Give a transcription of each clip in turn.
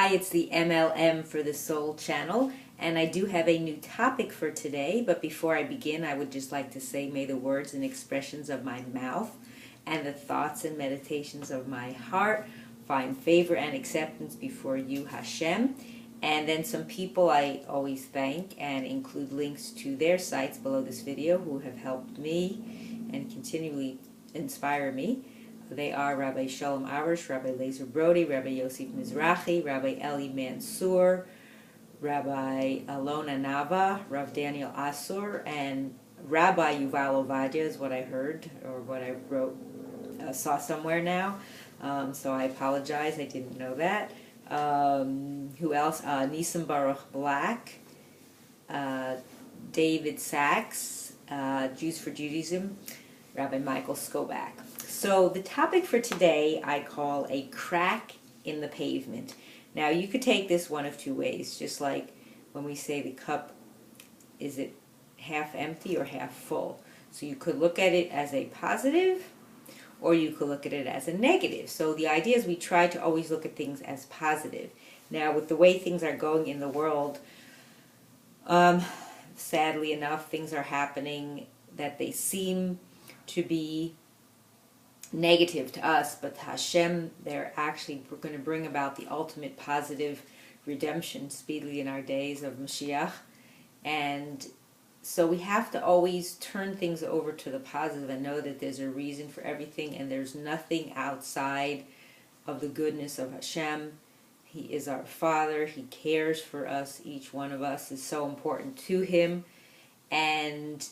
Hi, it's the M.L.M for the Soul channel, and I do have a new topic for today, but before I begin, I would just like to say, may the words and expressions of my mouth and the thoughts and meditations of my heart find favor and acceptance before you, Hashem. And then some people I always thank and include links to their sites below this video who have helped me and continually inspire me. They are Rabbi Shalom Arush, Rabbi Lazer Brody, Rabbi Yosef Mizrahi, Rabbi Eli Mansour, Rabbi Alona Nava, Rav Daniel Asore, and Rabbi Yuval Ovadia is what I heard, or what I wrote, saw somewhere now. So I apologize, I didn't know that. Who else? Nisam Baruch Black, David Sachs, Jews for Judaism, Rabbi Michael Skobac. So the topic for today I call a crack in the pavement. Now you could take this one of two ways, just like when we say the cup, is it half empty or half full? So you could look at it as a positive, or you could look at it as a negative. So the idea is we try to always look at things as positive. Now with the way things are going in the world, sadly enough, things are happening that they seem to be negative to us, but to Hashem, they're actually going to bring about the ultimate positive redemption speedily in our days of Mashiach. And so we have to always turn things over to the positive and know that there's a reason for everything, and there's nothing outside of the goodness of Hashem. He is our Father. He cares for us. Each one of us is so important to Him, and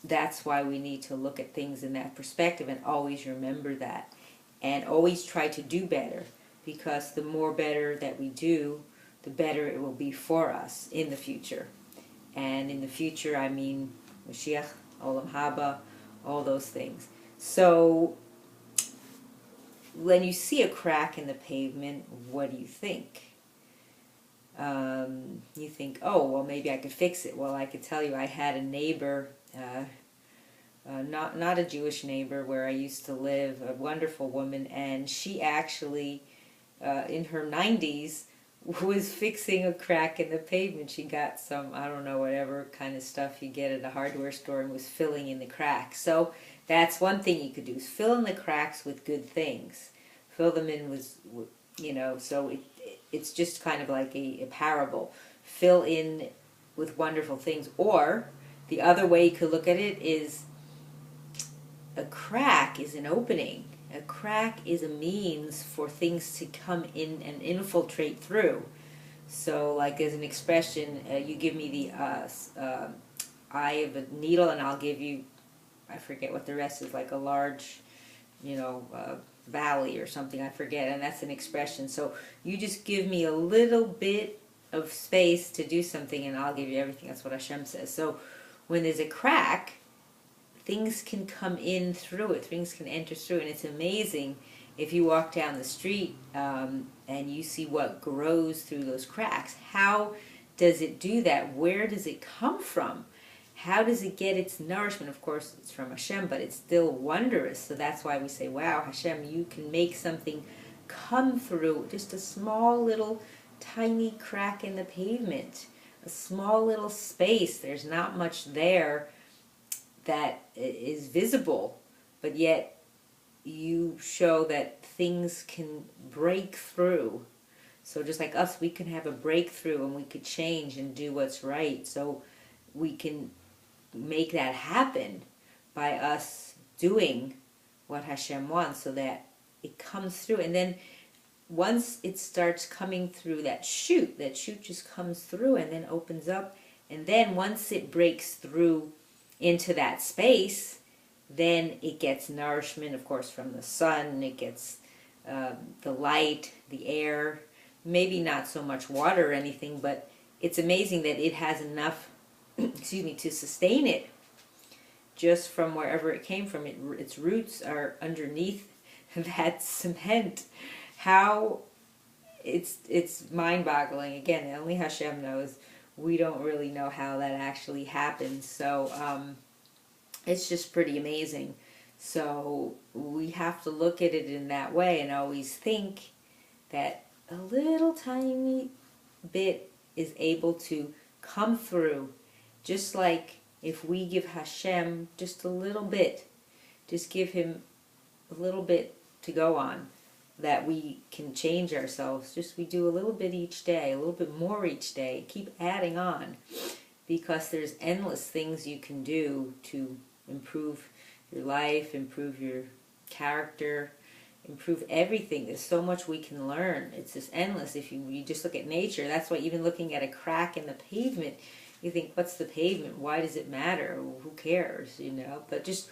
that's why we need to look at things in that perspective and always remember that, and always try to do better, because the more better that we do, the better it will be for us in the future. And in the future, I mean Mashiach, Olam Haba, all those things. So when you see a crack in the pavement, what do you think? You think, oh, well, maybe I could fix it. Well, I could tell you I had a neighbor, not a Jewish neighbor where I used to live, a wonderful woman, and she actually, in her 90s, was fixing a crack in the pavement. She got some, I don't know, whatever kind of stuff you get at a hardware store, and was filling in the cracks. So that's one thing you could do, is fill in the cracks with good things. Fill them in with, so it's just kind of like a parable. Fill in with wonderful things. Or the other way you could look at it is a crack is an opening. A crack is a means for things to come in and infiltrate through. So like there's an expression, you give me the eye of a needle and I'll give you, I forget what the rest is, like a large, valley or something, I forget, and that's an expression. So you just give me a little bit of space to do something and I'll give you everything. That's what Hashem says. So when there's a crack, things can come in through it, things can enter through, and it's amazing if you walk down the street and you see what grows through those cracks. How does it do that? Where does it come from? How does it get its nourishment? Of course, it's from Hashem, but it's still wondrous. So that's why we say, wow, Hashem, you can make something come through just a small little tiny crack in the pavement, a small little space. There's not much there that is visible, but yet you show that things can break through. So just like us, we can have a breakthrough and we could change and do what's right. So we can make that happen by us doing what Hashem wants, so that it comes through. And then once it starts coming through that shoot just comes through and then opens up. And then once it breaks through into that space, then it gets nourishment, of course, from the sun. It gets the light, the air, maybe not so much water or anything, but it's amazing that it has enough to sustain it just from wherever it came from. Its roots are underneath that cement. How it's mind-boggling. Again, only Hashem knows. We don't really know how that actually happens. So it's just pretty amazing. So we have to look at it in that way and always think that a little tiny bit is able to come through, just like if we give Hashem just a little bit, just give him a little bit to go on, that we can change ourselves. Just we do a little bit each day, a little bit more each day, keep adding on, because there's endless things you can do to improve your life, improve your character, improve everything. There's so much we can learn. It's just endless. If you just look at nature, that's why even looking at a crack in the pavement, you think, what's the pavement? Why does it matter? Who cares? But just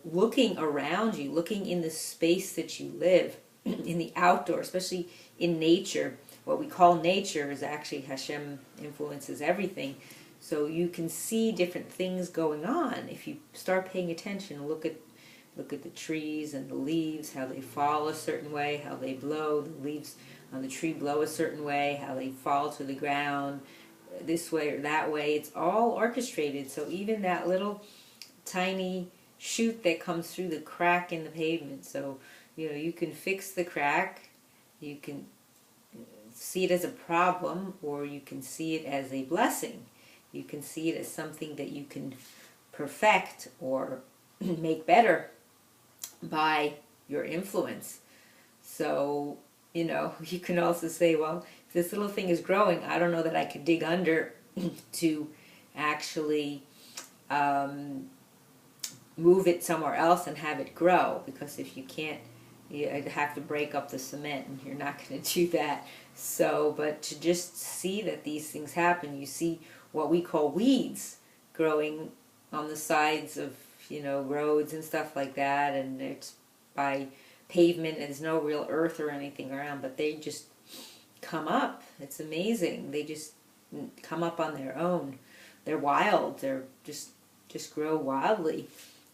looking around you, looking in the space that you live, in the outdoor, especially in nature. What we call nature is actually Hashem influences everything. So you can see different things going on if you start paying attention. Look at the trees and the leaves, how they fall a certain way, how they blow. The leaves on the tree blow a certain way, how they fall to the ground, this way or that way. It's all orchestrated. So even that little tiny shoot that comes through the crack in the pavement. So, you can fix the crack, you can see it as a problem, or you can see it as a blessing. You can see it as something that you can perfect or make better by your influence. So, you can also say, well, if this little thing is growing, I don't know that I could dig under to actually move it somewhere else and have it grow, because if you can't, you'd have to break up the cement, and you're not going to do that. So, but to just see that these things happen, you see what we call weeds growing on the sides of, roads and stuff like that, and it's by pavement, and there's no real earth or anything around, but they just come up. It's amazing. They just come up on their own. They're wild. They're just grow wildly.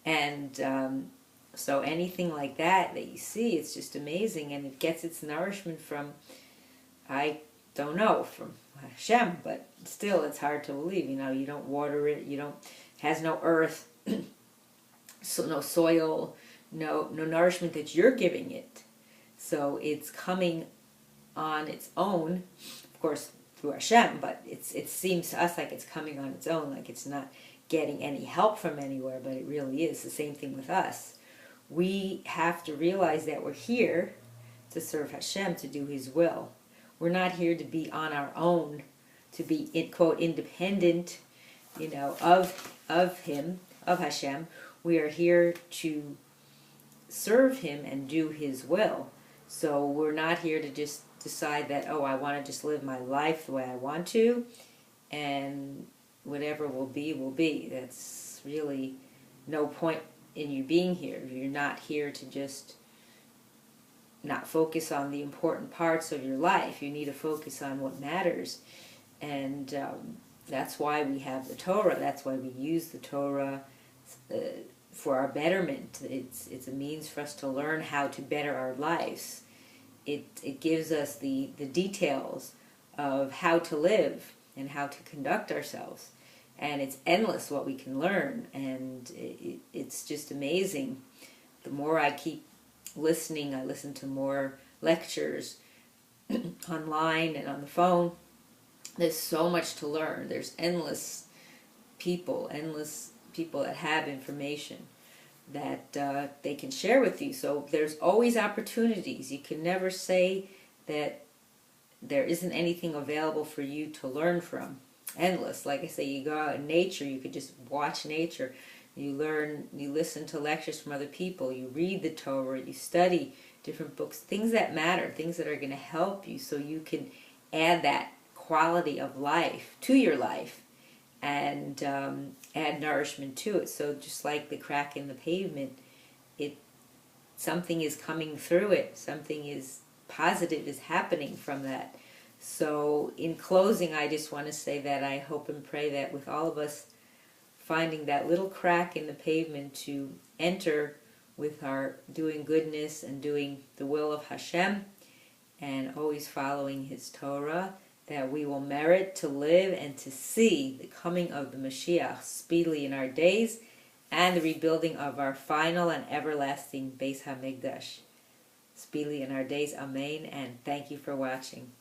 And so anything like that you see, it's just amazing, and it gets its nourishment from, I don't know, from Hashem, but still it's hard to believe. You don't water it, it has no earth, so no soil, no nourishment that you're giving it. So it's coming on its own, of course through Hashem, but it seems to us like it's coming on its own, like it's not getting any help from anywhere, but it really is. The same thing with us. We have to realize that we're here to serve Hashem, to do His will. We're not here to be on our own, to be, quote, independent, of Him, of Hashem. We are here to serve Him and do His will. So we're not here to just decide that, I want to just live my life the way I want to, and whatever will be, will be. That's really no point in you being here. You're not here to just not focus on the important parts of your life. You need to focus on what matters. And that's why we have the Torah. That's why we use the Torah for our betterment. It's a means for us to learn how to better our lives. It gives us the details of how to live and how to conduct ourselves. And it's endless what we can learn, and it's just amazing. The more I keep listening, I listen to more lectures online and on the phone. There's so much to learn. There's endless people that have information that they can share with you. So there's always opportunities. You can never say that there isn't anything available for you to learn from. Endless. Like I say, you go out in nature, you could just watch nature. You learn, you listen to lectures from other people, you read the Torah, you study different books, things that matter, things that are going to help you so you can add that quality of life to your life and add nourishment to it. So just like the crack in the pavement, something is coming through it, something is positive is happening from that. So in closing, I just want to say that I hope and pray that with all of us finding that little crack in the pavement to enter with our doing goodness and doing the will of Hashem and always following His Torah, that we will merit to live and to see the coming of the Mashiach speedily in our days and the rebuilding of our final and everlasting Beis HaMikdash. speedily in our days. Amen. And thank you for watching.